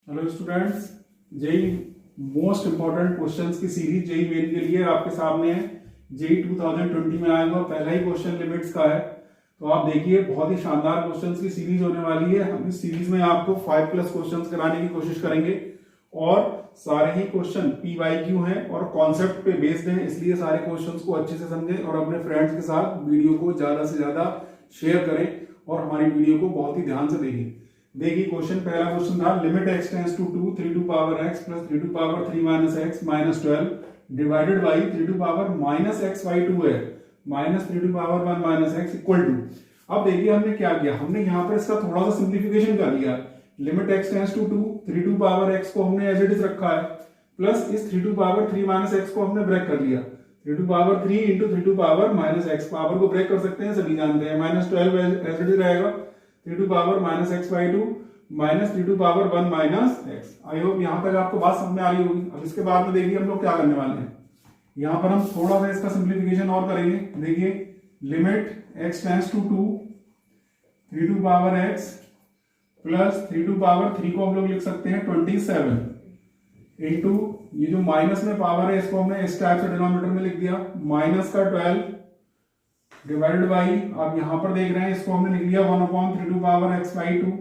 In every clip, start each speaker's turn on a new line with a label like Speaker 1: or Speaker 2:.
Speaker 1: Hello students, JEE most important questions की series JEE Main के लिए आपके सामने है। जेई 2020 में आएगा, पहला ही क्वेश्चन लिमिट्स का है। तो आप देखिए, बहुत ही शानदार क्वेश्चंस की सीरीज होने वाली है। हम इस सीरीज में आपको 5+ क्वेश्चंस कराने की कोशिश करेंगे और सारे ही क्वेश्चन पीवाईक्यू हैं और कॉन्सेप्ट पे बेस्ड हैं, इसलिए सारे क्वेश्चंस को अच्छे से समझें और अपने फ्रेंड्स के साथ वीडियो को ज्यादा से ज्यादा शेयर करें और हमारी वीडियो को बहुत ही ध्यान से देखें। देखिए, क्वेश्चन पहला क्वेश्चन था limit x tends to 2 3 to power x plus 3 to power 3 minus x minus 12 divided by 3 to power minus x by 2 है minus 3 to power 1 minus x equal to. अब देखिए हमने क्या किया, हमने यहाँ पर इसका थोड़ा सा सिंप्लीफिकेशन कर लिया। Limit x tends to 2 3 to power x को हमने एज इट इज रखा है, प्लस इस 3 टू पावर 3 माइनस x को हमने ब्रेक कर लिया। 3 to power 3 into 3 to power minus x, power को ब्रेक कर सकते हैं, सभी जानते हैं। माइनस 12 एज इट इज रहेगा 3 to power minus x by 2 minus 3 to power 1 minus x। I hope यहाँ तक आपको बात समझ में आ रही होगी। अब इसके बाद में देखिए हम लोग क्या करने वाले हैं, यहाँ पर हम थोड़ा सा इसका सिंप्लीफिकेशन और करेंगे। देखिए, limit x tends to 2 3 to power x plus 3 to power 3 को हम लोग लिख सकते हैं 27 इंटू ये जो माइनस में पावर है इसको हमने इस टाइप से डिनोमिनेटर में लिख दिया, माइनस का 12 डिवाइडेड बाई, आप यहां पर देख रहे हैं इसको हमने लिख दिया 1/3 to power x by 2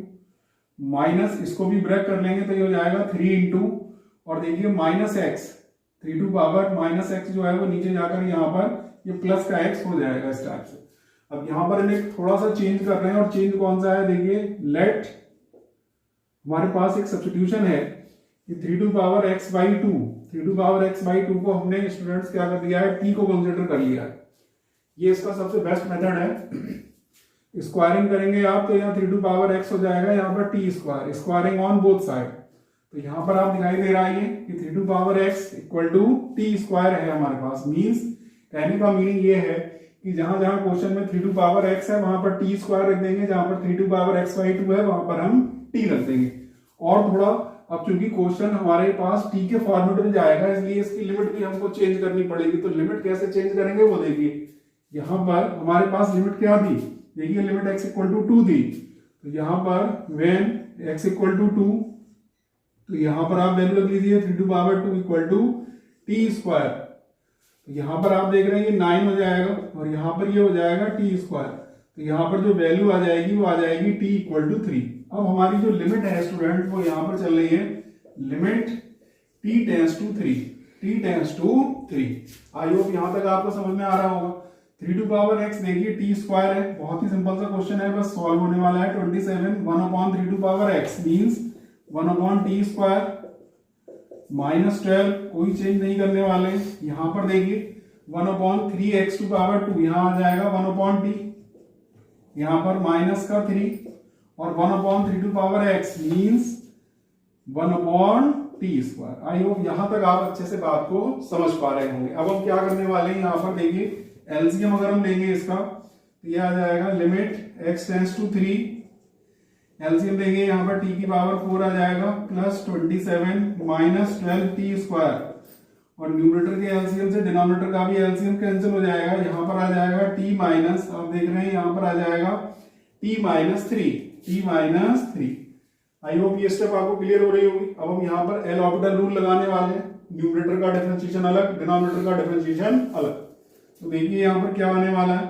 Speaker 1: minus इसको भी ब्रेक कर लेंगे तो ये हो जाएगा 3 इंटू, और देखिए minus x 3 to power minus x जो है वो नीचे जाकर यहाँ पर ये प्लस का x हो जाएगा इस टाइप से। अब यहाँ पर इन्हें थोड़ा सा चेंज कर रहे हैं और चेंज कौन सा है, देखिए लेट हमारे पास एक सब्स्टिट्यूशन है कि 3 to power x by 2 3 to power x by 2 को हमने स्टूडेंट्स क्या कर दिया है, t को कंसिडर कर लिया है। ये इसका सबसे बेस्ट मेथड है। स्क्वायरिंग करेंगे आप तो यहाँ 3 टू पावर x हो जाएगा, यहाँ पर t square, squaring on both side. तो यहाँ पर आप दिखाई दे रहा है कि 3 to power x equal to t square है हमारे पास। मींस कहने का मीनिंग ये है कि जहां जहां क्वेश्चन में 3 टू पावर x है वहां पर t स्क्वायर रख देंगे, जहां पर 3 टू पावर x बाई 2 है वहां पर हम t रख देंगे। और थोड़ा अब चूंकि क्वेश्चन हमारे पास t के फॉर्मेट में जाएगा, इसलिए इसकी लिमिट भी हमको चेंज करनी पड़ेगी। तो लिमिट कैसे चेंज करेंगे वो देखिए, यहाँ पर हमारे पास लिमिट क्या थी, देखिए लिमिट x इक्वल टू 2 थी, तो यहाँ पर व्हेन x इक्वल टू 2 तो यहाँ पर आप वैल्यू रख लीजिए 3 to power 2 equal to t square. तो यहाँ पर आप देख रहे हैं ये 9 हो जाएगा और यहाँ पर ये हो जाएगा टी स्क्वायर। तो यहाँ पर जो वैल्यू आ जाएगी वो आ जाएगी t इक्वल टू 3। अब हमारी जो लिमिट है स्टूडेंट वो यहाँ पर चल रही है limit t tends to 3 t tends to 3। I hope यहाँ तक आपको समझ में आ रहा होगा। 3 टू पावर x देखिए t स्क्वायर है, बहुत ही सिंपल सा क्वेश्चन है, बस सॉल्व होने वाला है। 27 1/3 to power x means 1/t square minus 12, कोई चेंज नहीं करने वाले। यहाँ पर देखिए 1/3x टू पावर 2, यहाँ आ जाएगा 1/t, यहाँ पर माइनस का 3 और 1/3 to power x means 1/t square. I hope यहाँ तक आप अच्छे से बात को समझ पा रहे होंगे। अब हम क्या करने वाले हैं, यहाँ पर देखिए एलसीएम अगर हम लेंगे इसका तो ये आ जाएगा limit x tends to 3, LCM देंगे यहाँ पर t की पावर 4 आ जाएगा प्लस 27 माइनस 12t स्क्वायर, और न्यूमरेटर के एलसीएम से डिनोमिनेटर का भी एलसीएम कैंसिल हो जाएगा। यहाँ पर आ जाएगा t माइनस, आप देख रहे हैं यहाँ पर आ जाएगा t माइनस 3। आई होप ये स्टेप आपको क्लियर हो रही होगी। अब हम यहाँ पर एल ऑर्बिटल रूल लगाने वाले हैं, न्यूमरेटर का डिफरेंशिएशन अलग, डिनोमिनेटर का डिफरेंशिएशन अलग। तो देखिए यहाँ पर क्या आने वाला है,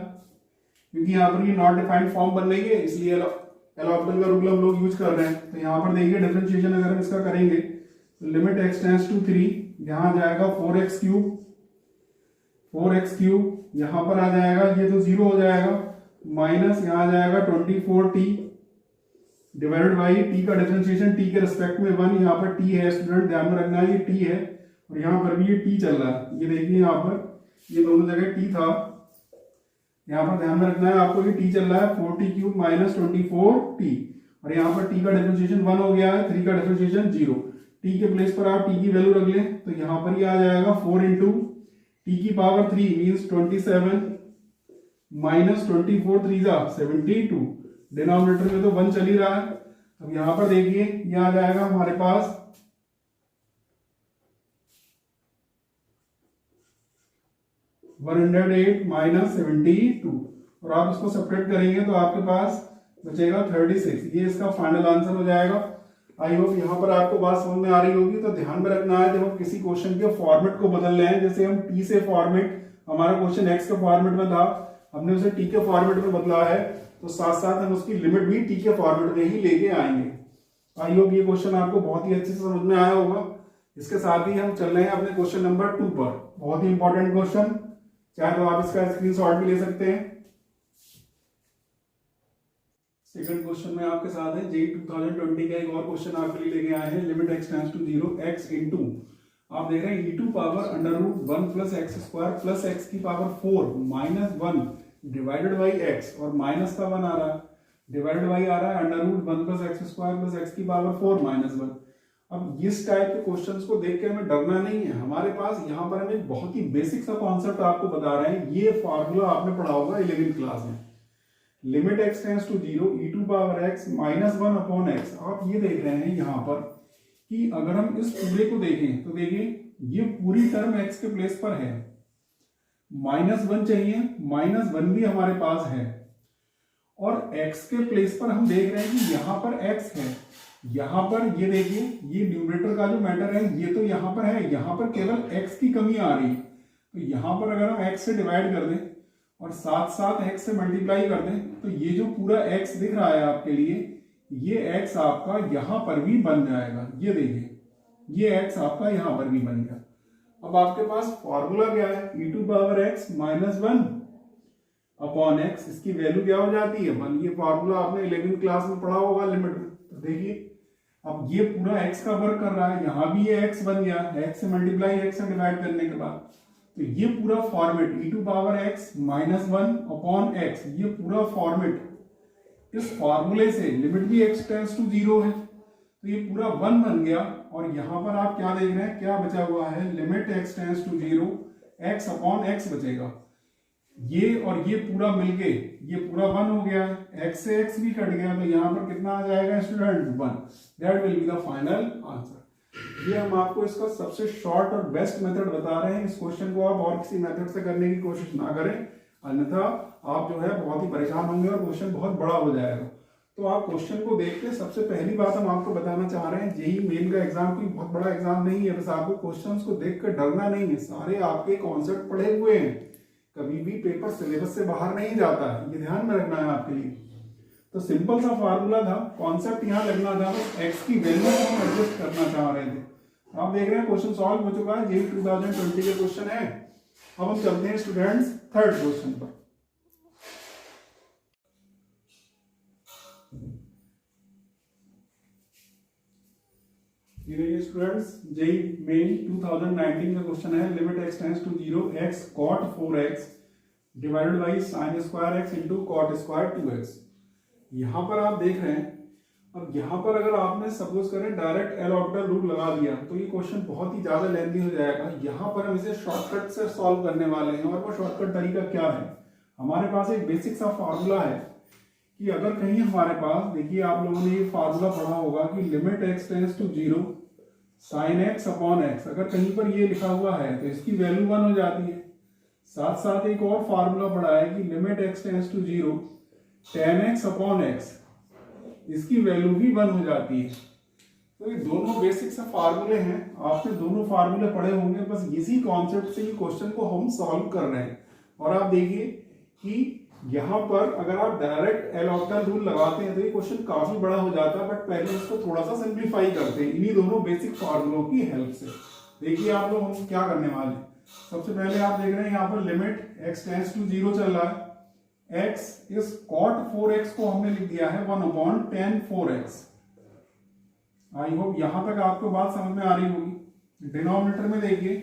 Speaker 1: क्योंकि यहाँ पर ये नॉट डिफाइंड फॉर्म बन रही है इसलिए एल ऑर्बिटल का रूल हम लोग यूज कर रहे हैं। तो यहाँ पर देखिए डिफरेंशिएशन अगर हम इसका करेंगे तो लिमिट x टेंड्स टू 3, यहाँ जाएगा 4x क्यूब, यहाँ पर आ जाएगा ये तो 0 हो जाएगा, माइनस यहाँ आ जाएगा 24t डिवाइडेड बाई t का डिफरेंशिएशन t के रिस्पेक्ट में 1, यहाँ पर t है स्टूडेंट, ध्यान में रखना है ये t है और यहाँ पर भी ये t चल रहा है। ये देखिए यहाँ पर ये दोनों जगह t था, यहाँ पर ध्यान में रखना है आपको कि t चल रहा है 4t क्यूब माइनस 24t, और यहाँ पर t का डिफरेंशिएशन 1 हो गया है, 3 का डिफरेंशिएशन 0। t के प्लेस पर आप t की वैल्यू रख लें तो यहाँ पर ये आ जाएगा 4 इंटू t की पावर 3 मीन्स 27 माइनस 24 3 जा 72, डिनोमिनेटर में तो 1 चल ही रहा है। अब यहाँ पर देखिए ये आ जाएगा हमारे पास 108 माइनस 72, और आप इसको सब्ट्रैक्ट करेंगे तो आपके पास बचेगा 36। ये इसका फाइनल आंसर हो जाएगा। आई होप यहाँ पर आपको बात समझ में आ रही होगी। तो ध्यान में रखना है, देखो किसी क्वेश्चन के फॉर्मेट को बदल रहे हैं, जैसे हम टी से फॉर्मेट, हमारा क्वेश्चन एक्स के फॉर्मेट में था, हमने उसे टी के फॉर्मेट में बदला है, तो साथ साथ हम उसकी लिमिट भी टी के फॉर्मेट में ही लेके आएंगे। आई होप ये क्वेश्चन आपको बहुत ही अच्छे से समझ में आया होगा। इसके साथ ही हम चल रहे हैं अपने क्वेश्चन नंबर 2 पर। बहुत ही इंपॉर्टेंट क्वेश्चन, चाहे तो आप इसका स्क्रीनशॉट भी ले सकते हैं। सेकंड क्वेश्चन में आपके साथ है जेई 2020 का एक और क्वेश्चन आपके लिए लेके आए हैं। Limit x tends to 0 x into, आप देख रहे हैं e2 power under root 1 plus x square plus x की power 4 minus 1 divided by x, और माइनस का 1 आ रहा है, डिवाइडेड बाई आ रहा है under root 1 plus x square plus x की पावर 4 माइनस 1। अब इस टाइप के क्वेश्चंस को देख के हमें डरना नहीं है। हमारे पास यहाँ पर हम एक बहुत ही बेसिक सा कॉन्सेप्ट आपको बता रहे हैं। ये फॉर्मूला आपने पढ़ा होगा 11th क्लास में, limit x tends to 0 e2 power x minus 1 upon x. आप ये देख रहे हैं यहाँ पर कि अगर हम इस पूरे को देखें तो देखिए ये पूरी टर्म x के प्लेस पर है, माइनस 1 चाहिए, माइनस 1 भी हमारे पास है, और x के प्लेस पर हम देख रहे हैं कि यहाँ पर x है। यहाँ पर ये देखिए, ये न्यूमरेटर का जो मैटर है ये तो यहाँ पर है, यहाँ पर केवल x की कमी आ रही है। तो यहाँ पर अगर हम x से डिवाइड कर दें और साथ साथ x से मल्टीप्लाई कर दें, तो ये जो पूरा x दिख रहा है आपके लिए, ये x आपका यहां पर भी बन जाएगा। ये देखिए, ये x आपका यहां पर भी बन गया। अब आपके पास फॉर्मूला क्या है, e2 power x minus 1 upon x, इसकी वैल्यू क्या हो जाती है 1। ये फॉर्मूला आपने 11th क्लास में पढ़ा होगा लिमिट में। तो देखिए अब ये पूरा x का वर्क कर रहा है, यहां भी ये x बन गया, x से मल्टीप्लाई x से डिवाइड करने के बाद। तो ये पूरा format e2 power x minus 1 upon x, ये पूरा फॉर्मेट, इस फॉर्मूले से लिमिट भी x टेंड्स टू 0 है, तो ये पूरा 1 बन गया। और यहां पर आप क्या देख रहे हैं, क्या बचा हुआ है, limit x tends to 0 x upon x बचेगा। ये और ये पूरा मिलके ये पूरा 1 हो गया, x से x भी कट गया, तो यहाँ पर कितना आ जाएगा student 1। That will be the final answer. ये हम आपको इसका सबसे शॉर्ट और बेस्ट मेथड बता रहे हैं। इस क्वेश्चन को आप और किसी मेथड से करने की कोशिश ना करें, अन्यथा आप जो है बहुत ही परेशान होंगे और क्वेश्चन बहुत बड़ा हो जाएगा। तो आप क्वेश्चन को देख के सबसे पहली बात हम आपको बताना चाह रहे हैं, जेईई मेन का एग्जाम कोई बहुत बड़ा एग्जाम नहीं है, बस आपको क्वेश्चंस को देख कर डरना नहीं है। सारे आपके कॉन्सेप्ट पढ़े हुए हैं, कभी भी पेपर सिलेबस से बाहर नहीं जाता है, ये ध्यान में रखना है आपके लिए। तो सिंपल सा फार्मूला था, कॉन्सेप्ट यहाँ लगना था, बस एक्स की वैल्यू को हम एडजस्ट करना चाह रहे थे। आप देख रहे हैं क्वेश्चन सॉल्व हो चुका है, जेईई 2020 के क्वेश्चन है। अब हम चलते हैं स्टूडेंट्स थर्ड क्वेश्चन पर। ये देखिए स्टूडेंट्स, जेईई मेन 2019 का क्वेश्चन है, limit x tends to 0 x cot 4x divided by sine square x into cot square 2x। यहां पर आप देख रहे हैं, अब यहां पर अगर आपने सपोज करें डायरेक्ट एल ऑर्बिटल रूल लगा दिया तो ये क्वेश्चन बहुत ही ज्यादा लेंथी हो जाएगा। यहां पर हम इसे शॉर्टकट से सॉल्व करने वाले हैं, और वो शॉर्टकट तरीका क्या है, हमारे पास एक बेसिक सा फार्मूला है कि अगर कहीं हमारे पास, देखिए आप लोगों ने ये फार्मूला पढ़ा होगा कि limit x tends to 0 sine x upon x, अगर कहीं पर ये लिखा हुआ है तो इसकी वैल्यू 1 हो जाती है। साथ साथ एक और फार्मूला पढ़ा है कि limit x tends to 0 tan x upon x, इसकी वैल्यू भी 1 हो जाती है। तो ये दोनों बेसिक से फार्मूले हैं, आपने दोनों फार्मूले पढ़े होंगे, बस इसी कॉन्सेप्ट से ये क्वेश्चन को हम सॉल्व कर रहे हैं। और आप देखिए कि यहाँ पर अगर आप डायरेक्ट एल ऑर्बिटल रूल लगाते हैं तो ये क्वेश्चन काफी बड़ा हो जाता है, बट पहले इसको थोड़ा सा सिंप्लीफाई करते हैं इन्हीं दोनों बेसिक फार्मूलों की हेल्प से। देखिए आप लोग हम क्या करने वाले हैं, सबसे पहले आप देख रहे हैं यहाँ पर लिमिट x टेंड्स टू 0 चल रहा है, x इस cot 4x को हमने लिख दिया है 1 upon tan 4x। I hope यहां तक आपको बात समझ में आ रही होगी। डिनोमिनेटर में देखिए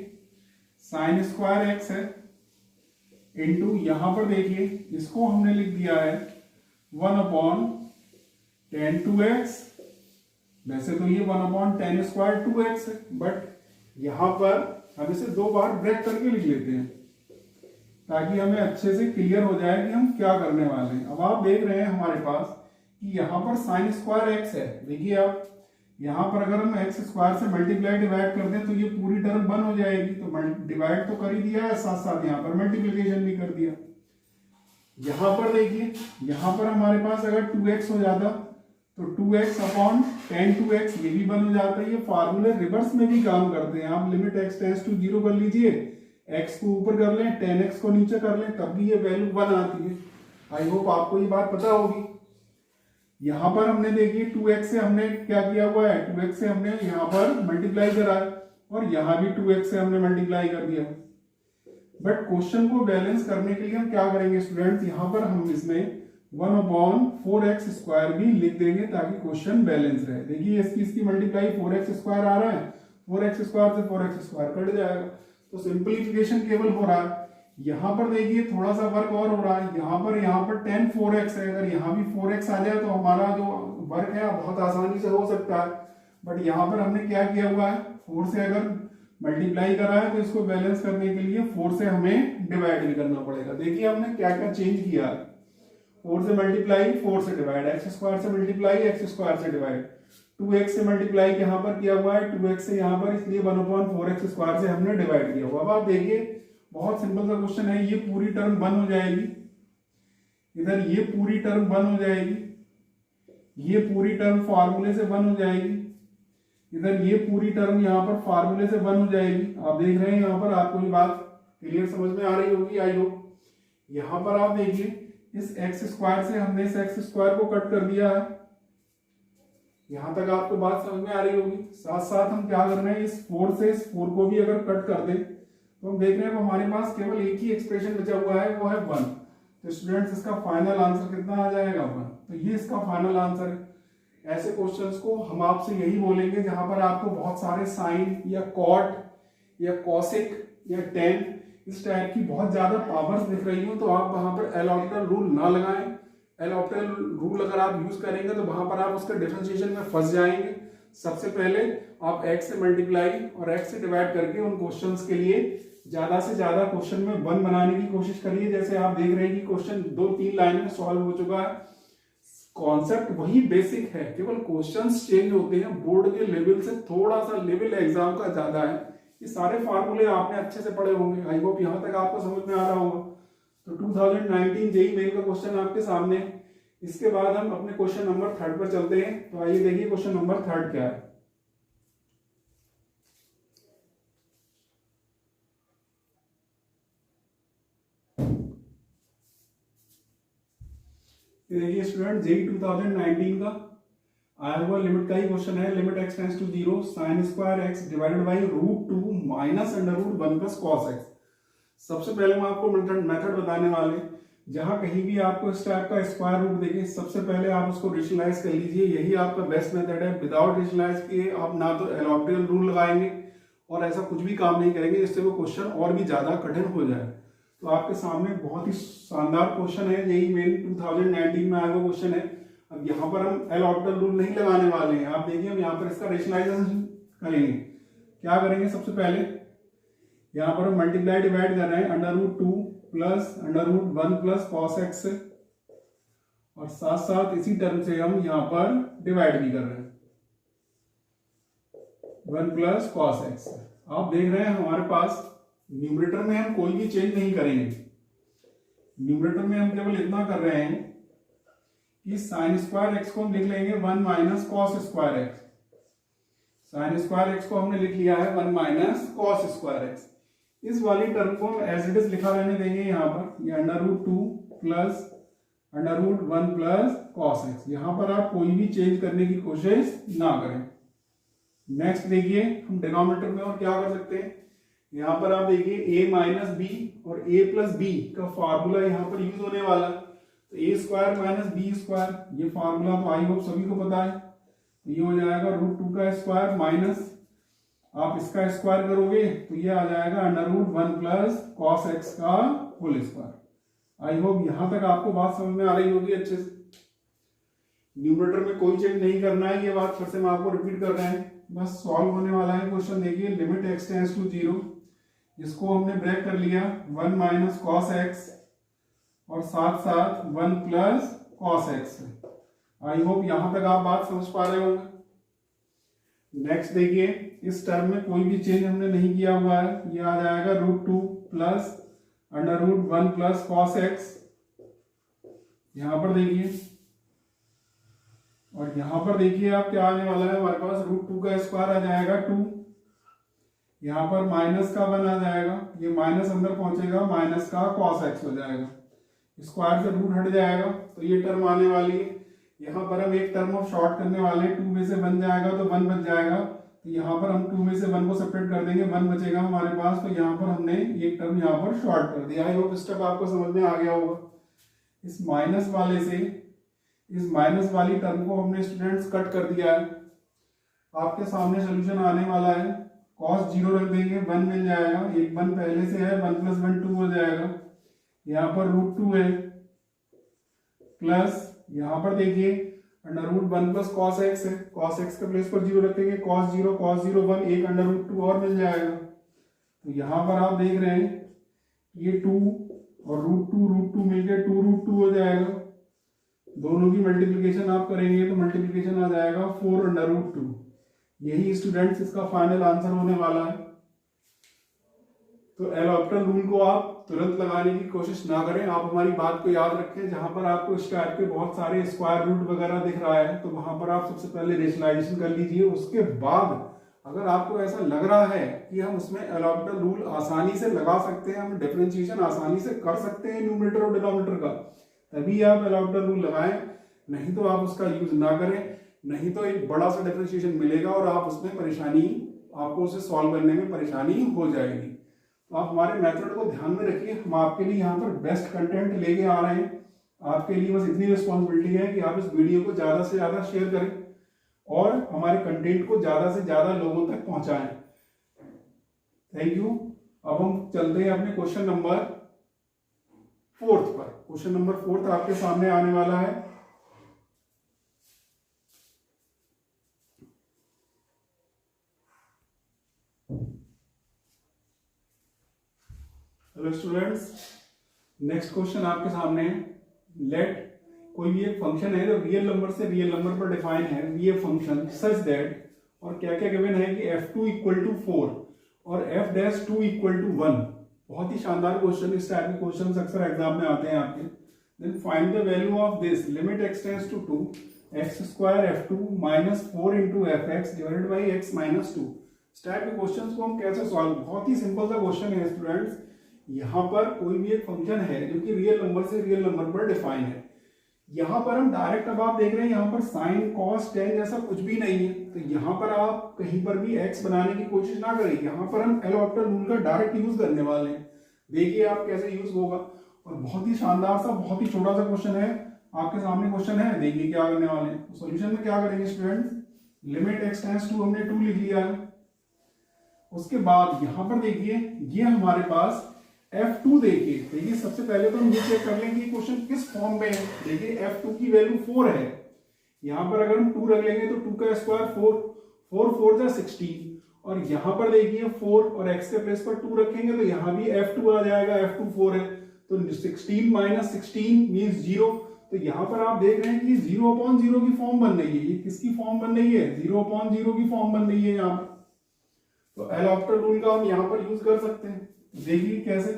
Speaker 1: साइन स्क्वायर x है, इनटू यहां पर देखिए इसको हमने लिख दिया है 1 अपॉन tan 2x। वैसे तो ये 1 अपॉन tan स्क्वायर 2x है, बट यहां पर हम इसे 2 बार ब्रेक करके लिख लेते हैं ताकि हमें अच्छे से क्लियर हो जाए कि हम क्या करने वाले हैं। अब आप देख रहे हैं हमारे पास कि यहाँ पर साइन स्क्वायर एक्स है, देखिए आप यहाँ पर अगर हम एक्स स्क्वायर से मल्टीप्लाई डिवाइड कर दें तो ये पूरी टर्म 1 हो जाएगी, तो डिवाइड तो कर ही दिया है, साथ साथ यहाँ पर मल्टीप्लीकेशन भी कर दिया। यहाँ पर देखिए, यहाँ पर हमारे पास अगर 2x हो जाता तो 2x अपॉन tan 2x ये भी 1 हो जाता है। ये फार्मूले रिवर्स में भी काम करते हैं। आप लिमिट x टेंड्स टू 0 कर लीजिए, x को ऊपर कर लें, tan x को नीचे कर लें, तब भी ये वैल्यू 1 आती है। आई होप आपको ये बात पता होगी। यहाँ पर हमने देखिए 2x से हमने क्या किया हुआ है, 2x से हमने यहाँ पर मल्टीप्लाई करा है और यहाँ भी 2x से हमने मल्टीप्लाई कर दिया। बट क्वेश्चन को बैलेंस करने के लिए हम क्या करेंगे स्टूडेंट्स, यहाँ पर हम इसमें 1/4x² भी लिख देंगे ताकि क्वेश्चन बैलेंस रहे। देखिए इसकी मल्टीप्लाई 4x² आ रहा है, 4x² से 4x² कट जाएगा, तो सिंपलीफिकेशन केवल हो रहा है। यहाँ पर देखिए थोड़ा सा वर्क और हो रहा है, यहाँ पर tan 4x है, अगर यहाँ भी 4x आ जाए तो हमारा जो वर्क है बहुत आसानी से हो सकता है। बट यहाँ पर हमने क्या किया हुआ है, 4 से अगर मल्टीप्लाई करा है तो इसको बैलेंस करने के लिए 4 से हमें डिवाइड भी करना पड़ेगा। देखिए हमने क्या क्या चेंज किया है, 4 से मल्टीप्लाई 4 से डिवाइड, x² से मल्टीप्लाई x² से डिवाइड, 2x से मल्टीप्लाई यहाँ पर किया हुआ है, 2x से यहाँ पर, इसलिए 1/4x² से हमने डिवाइड किया हुआ। अब आप देखिए बहुत सिंपल सा क्वेश्चन है, ये पूरी टर्म 1 हो जाएगी, इधर ये पूरी टर्म 1 हो जाएगी, ये पूरी टर्म फार्मूले से 1 हो जाएगी, इधर ये पूरी टर्म यहाँ पर फार्मूले से 1 हो जाएगी। आप देख रहे हैं यहाँ पर, आपको ये बात क्लियर समझ में आ रही होगी आई होप। यहाँ पर आप देखिए इस x² से हमने इस x² को कट कर दिया है, यहां तक आपको बात समझ में आ रही होगी। साथ साथ हम क्या कर रहे हैं, इस 4 से इस 4 को भी अगर कट कर दें तो हम देख रहे हैं हमारे पास केवल एक ही एक्सप्रेशन बचा हुआ है, वो है 1। तो स्टूडेंट्स इसका फाइनल आंसर कितना आ जाएगा, 1। तो ये इसका फाइनल आंसर है। ऐसे क्वेश्चंस को हम आपसे यही बोलेंगे जहां पर आपको बहुत सारे साइन या कॉट या कॉसिक या टेन इस टाइप की बहुत ज्यादा पावर्स दिख रही हो, तो आप वहां पर एल हॉस्पिटल रूल ना लगाएं। एल हॉस्पिटल रूल अगर आप यूज करेंगे तो वहां पर आप उसके डिफरेंशिएशन में फंस जाएंगे। सबसे पहले आप x से मल्टीप्लाई और x से डिवाइड करके उन क्वेश्चंस के लिए ज्यादा से ज्यादा क्वेश्चन में 1 बनाने की कोशिश करिए। जैसे आप देख रहे हैं कि क्वेश्चन 2-3 लाइन में सॉल्व हो चुका है, कॉन्सेप्ट वही बेसिक है, केवल क्वेश्चंस चेंज होते हैं, बोर्ड के लेवल से थोड़ा सा लेवल एग्जाम का ज्यादा है। ये सारे फार्मूले आपने अच्छे से पढ़े होंगे, आई होप यहाँ तक आपको समझ में आ रहा होगा। तो 2019 जेईई मेन का क्वेश्चन आपके सामने। इसके बाद हम अपने क्वेश्चन नंबर 3 पर चलते हैं। तो आइए देखिए क्वेश्चन नंबर 3 क्या है। देखिए स्टूडेंट, जेईई 2019 का आया हुआ लिमिट का ही क्वेश्चन है। Limit x tends to 0 sin² x divided by √2 minus √1 plus cos x। सबसे पहले हम आपको मेथड बताने वाले, जहां कहीं भी आपको इस टाइप का स्क्वायर रूट देखें, सबसे पहले आप उसको रेशनलाइज कर लीजिए। यही आपका बेस्ट मेथड है। विदाउट रेशनलाइज किए आप ना तो एल हॉस्पिटल रूल लगाएंगे और ऐसा कुछ भी काम नहीं करेंगे जिससे वो क्वेश्चन और भी ज्यादा कठिन हो जाए। तो आपके सामने बहुत ही शानदार क्वेश्चन है, जेईई मेन 2019 में आया हुआ क्वेश्चन है। अब यहाँ पर हम एल हॉस्पिटल रूल नहीं लगाने वाले हैं। आप देखिए हम यहाँ पर इसका रेशनलाइजेशन करेंगे। क्या करेंगे, सबसे पहले यहाँ पर हम मल्टीप्लाई डिवाइड कर रहे हैं, √2 प्लस √1 प्लस cos x, और साथ साथ इसी टर्म से हम यहाँ पर डिवाइड भी कर रहे हैं, 1 प्लस cos x। आप देख रहे हैं हमारे पास न्यूमरेटर में हम कोई भी चेंज नहीं करेंगे। न्यूमरेटर में हम केवल इतना कर रहे हैं कि sin² x को हम लिख लेंगे 1 minus cos² x। sin² x को हमने लिख लिया है 1 माइनस cos² x। इस वाली टर्म को हम एज इट इज लिखा रहने देंगे यहाँ पर, ये √2 प्लस √1 प्लस cos x। यहाँ पर आप कोई भी चेंज करने की कोशिश ना करें। नेक्स्ट देखिए हम डिनोमिनेटर में और क्या कर सकते हैं। यहाँ पर आप देखिए a माइनस बी और a प्लस बी का फार्मूला यहाँ पर यूज होने वाला है। तो a² माइनस b², ये फार्मूला तो आई होप सभी को पता है। ये हो जाएगा √2 का स्क्वायर माइनस आप इसका स्क्वायर करोगे तो ये आ जाएगा √1 प्लस cos x का होल स्क्वायर। आई होप यहां तक आपको बात समझ में आ रही होगी अच्छे से। न्यूमरेटर में कोई चेंज नहीं करना है, ये बात फिर से मैं आपको रिपीट कर रहे हैं, बस सॉल्व होने वाला है क्वेश्चन। देखिए लिमिट x टेंड्स टू 0, इसको हमने ब्रेक कर लिया 1 माइनस cos x और साथ साथ 1 plus cos x। I hope यहां तक आप बात समझ पा रहे होंगे। नेक्स्ट देखिए इस टर्म में कोई भी चेंज हमने नहीं किया हुआ है, ये आ जाएगा √2 प्लस √1 प्लस cos x। यहां पर देखिए और यहां पर देखिए आप क्या आने वाला है हमारे पास, √2 का स्क्वायर आ जाएगा 2, यहाँ पर माइनस का 1 आ जाएगा, ये माइनस अंदर पहुंचेगा, माइनस का cos x हो जाएगा, स्क्वायर से रूट हट जाएगा तो ये टर्म आने वाली है। यहाँ पर हम एक टर्म ऑफ शॉर्ट करने वाले हैं, 2 में से 1 जाएगा तो 1 बच जाएगा, तो यहाँ पर हम 2 में से 1 को सेपरेट कर देंगे, 1 बचेगा हमारे पास, तो यहाँ पर हमने एक टर्म यहाँ पर शॉर्ट कर दिया। आई होप स्टेप आपको समझ में आ गया होगा। इस माइनस वाले से इस माइनस वाली टर्म को हमने स्टूडेंट्स कट कर दिया है। आपके सामने सोल्यूशन आने वाला है, cos 0 रख देंगे, 1 मिल जाएगा, एक 1 पहले से है, 1 + 1 2 हो जाएगा, यहाँ पर √2 है, प्लस यहाँ पर देखिए √1 + cos x है, cos x के प्लेस पर 0 रखेंगे, cos 0 1, एक √2 और मिल जाएगा। तो यहाँ पर आप देख रहे हैं ये 2 और √2 मिलकर 2√2 हो जाएगा, दोनों की मल्टीप्लिकेशन आप करेंगे तो मल्टीप्लिकेशन आ जाएगा 4√2। यही स्टूडेंट्स इसका फाइनल आंसर होने वाला है। तो एल हॉस्पिटल रूल को आप तुरंत लगाने की कोशिश ना करें, आप हमारी बात को याद रखें। जहां पर आपको इस टाइप के बहुत सारे स्क्वायर रूट वगैरह दिख रहा है तो वहां पर आप सबसे पहले रेशनलाइजेशन कर लीजिए। उसके बाद अगर आपको ऐसा लग रहा है कि हम उसमें एल हॉस्पिटल रूल आसानी से लगा सकते हैं, हम डिफरेंशिएशन आसानी से कर सकते हैं न्यूमरेटर और डिनोमिनेटर का, तभी आप एल हॉस्पिटल रूल लगाएं, नहीं तो आप उसका यूज ना करें। नहीं तो एक बड़ा सा डिफरेंशिएशन मिलेगा और आप उसमें परेशानी, आपको उसे सॉल्व करने में परेशानी हो जाएगी। तो आप हमारे मेथड को ध्यान में रखिए। हम आपके लिए यहाँ पर बेस्ट कंटेंट लेके आ रहे हैं। आपके लिए बस इतनी रिस्पॉन्सिबिलिटी है कि आप इस वीडियो को ज्यादा से ज्यादा शेयर करें और हमारे कंटेंट को ज्यादा से ज्यादा लोगों तक पहुंचाएं। Thank you. अब हम चलते हैं अपने क्वेश्चन नंबर 4 पर। क्वेश्चन नंबर 4 आपके सामने आने वाला है। हेलो स्टूडेंट्स, नेक्स्ट क्वेश्चन आपके सामने है। लेट कोई भी एक फंक्शन है जो रियल नंबर से रियल नंबर पर डिफाइन है, ये फंक्शन सच दैट, और क्या क्या गिवन है कि f2 = 4 और f'2 = 1। बहुत ही शानदार क्वेश्चन, इस टाइप के क्वेश्चन अक्सर एग्जाम में आते हैं आपके। Then find the value of this limit x tends to 2 x² f2 - 4 × fx / x - 2। इस टाइप के क्वेश्चन को हम कैसे सॉल्व, बहुत ही सिंपल सा क्वेश्चन है स्टूडेंट्स। यहाँ पर कोई भी एक फंक्शन है जो कि रियल नंबर से रियल नंबर पर डिफाइन है। यहाँ पर हम डायरेक्ट, अब आप देख रहे हैं यहाँ पर साइन कॉस टेन जैसा कुछ भी नहीं है, तो यहाँ पर आप कहीं पर भी x बनाने की कोशिश ना करें। यहाँ पर हम एल हॉस्पिटल रूल का डायरेक्ट यूज करने वाले हैं। देखिए आप कैसे यूज होगा, और बहुत ही शानदार सा, बहुत ही छोटा सा क्वेश्चन है। आपके सामने क्वेश्चन है, देखिए क्या करने वाले हैं। सोल्यूशन में क्या करेंगे students, limit x tends to, हमने 2 लिख लिया है। उसके बाद यहाँ पर देखिए ये हमारे पास f2 देखिए सबसे पहले तो हम ये चेक कर लेंगे क्वेश्चन किस फॉर्म में है। देखिए f2 की वैल्यू 4 है, यहाँ पर अगर हम 2 रख लेंगे तो 2 का स्क्वायर 4, 4 4 जा 16, और यहाँ पर देखिए 4 और x के प्लेस पर 2 रखेंगे तो यहाँ भी f2 आ जाएगा, f2 4 है तो 16 - 16 मीन्स 0। तो यहाँ पर आप देख रहे हैं कि 0/0 की फॉर्म बन रही है। ये किसकी फॉर्म बन रही है, 0/0 की फॉर्म बन रही है यहाँ पर। तो एल हॉस्पिटल रूल का हम यहाँ पर यूज कर सकते हैं। देखिए कैसे,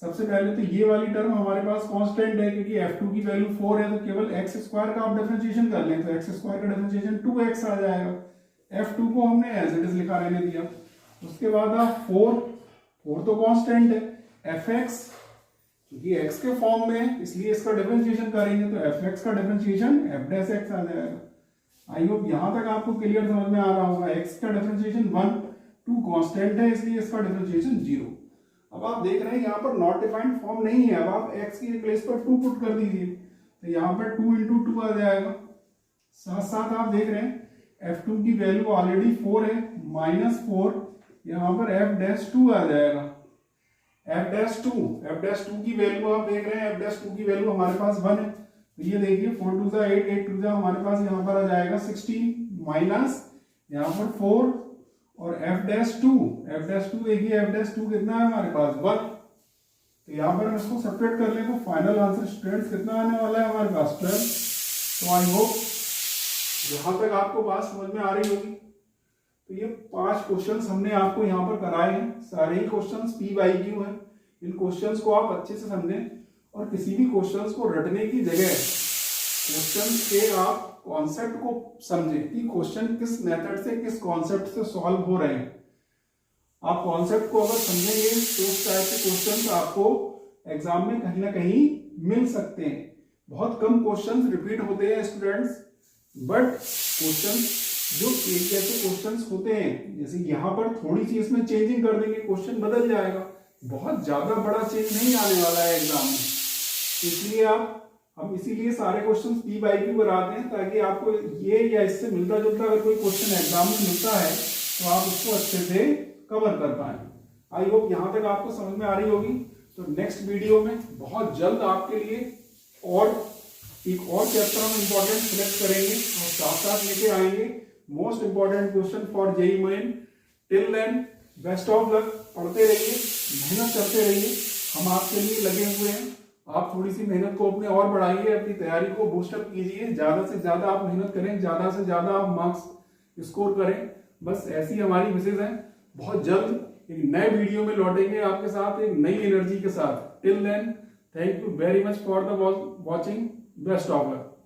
Speaker 1: सबसे पहले तो ये वाली टर्म हमारे पास कांस्टेंट है क्योंकि f2 की वैल्यू 4 है, तो केवल x² का आप डिफरेंशिएशन कर लें तो x² का डिफरेंशिएशन 2x आ जाएगा। f2 को हमने एज इट इज लिखा रहने दिया। उसके बाद आप 4 तो कांस्टेंट है, fx क्योंकि x के फॉर्म में है इसलिए इसका डिफरेंशिएशन करेंगे तो fx का डिफरेंशिएशन f' आ जाएगा। आई होप यहां तक आपको क्लियर समझ में आ रहा होगा। x का डिफरेंशिएशन 1, 2 कांस्टेंट है इसलिए इसका डिफरेंशिएशन 0। अब आप देख रहे हैं यहाँ पर नॉट डिफाइंड फॉर्म नहीं है। अब आप x की प्लेस पर 2 पुट कर दीजिए तो यहाँ पर 2 × 2 आ जाएगा। साथ साथ आप देख रहे हैं f2 की वैल्यू ऑलरेडी 4 है, -4, यहाँ पर f'2 आ जाएगा। f'2 की वैल्यू आप देख रहे हैं, f'2 की वैल्यू हमारे पास 1 है, तो ये देखिए 4 2 8, 8 2 हमारे पास यहाँ पर आ जाएगा 16 माइनस यहाँ पर 4 और f'2 देखिए f'2 कितना है हमारे पास 1। तो यहाँ पर हम इसको सेपरेट कर ले तो फाइनल आंसर स्टूडेंट्स कितना आने वाला है हमारे पास 12। तो आई होप यहाँ तक आपको बात समझ में आ रही होगी। तो ये 5 क्वेश्चंस हमने आपको यहाँ पर कराए हैं, सारे ही क्वेश्चंस PYQ हैं। इन क्वेश्चंस को आप अच्छे से समझें और किसी भी क्वेश्चंस को रटने की जगह क्वेश्चन के आप कॉन्सेप्ट को समझें कि क्वेश्चन किस मेथड से, किस कॉन्सेप्ट से सॉल्व हो रहे हैं। आप कॉन्सेप्ट को अगर समझेंगे तो उस टाइप के क्वेश्चन आपको एग्जाम में कहीं ना कहीं मिल सकते हैं। बहुत कम क्वेश्चंस रिपीट होते हैं स्टूडेंट्स, बट क्वेश्चंस जो एक जैसे क्वेश्चंस होते हैं, जैसे यहाँ पर थोड़ी सी इसमें चेंजिंग कर देंगे, क्वेश्चन बदल जाएगा। बहुत ज्यादा बड़ा चेंज नहीं आने वाला है एग्जाम में, इसलिए हम इसीलिए सारे क्वेश्चन P by Q कराते हैं, ताकि आपको ये या इससे मिलता जुलता अगर कोई क्वेश्चन एग्जाम में मिलता है तो आप उसको अच्छे से कवर कर पाए। आई होप यहाँ तक आपको समझ में आ रही होगी। तो नेक्स्ट वीडियो में बहुत जल्द आपके लिए और एक और चैप्टर हम इंपॉर्टेंट सिलेक्ट करेंगे और साथ साथ लेके आएंगे most important question for JEE Main. Till then best of luck, पढ़ते रहिए, मेहनत करते रहिए, हम आपके लिए लगे हुए हैं। आप थोड़ी सी मेहनत को अपने और बढ़ाइए, अपनी तैयारी को बूस्टअप कीजिए, ज्यादा से ज्यादा आप मेहनत करें, ज्यादा से ज्यादा आप मार्क्स स्कोर करें। बस ऐसी हमारी विशेष है। बहुत जल्द एक नए वीडियो में लौटेंगे आपके साथ एक नई एनर्जी के साथ। Till then thank you very much for the watching. Best of luck.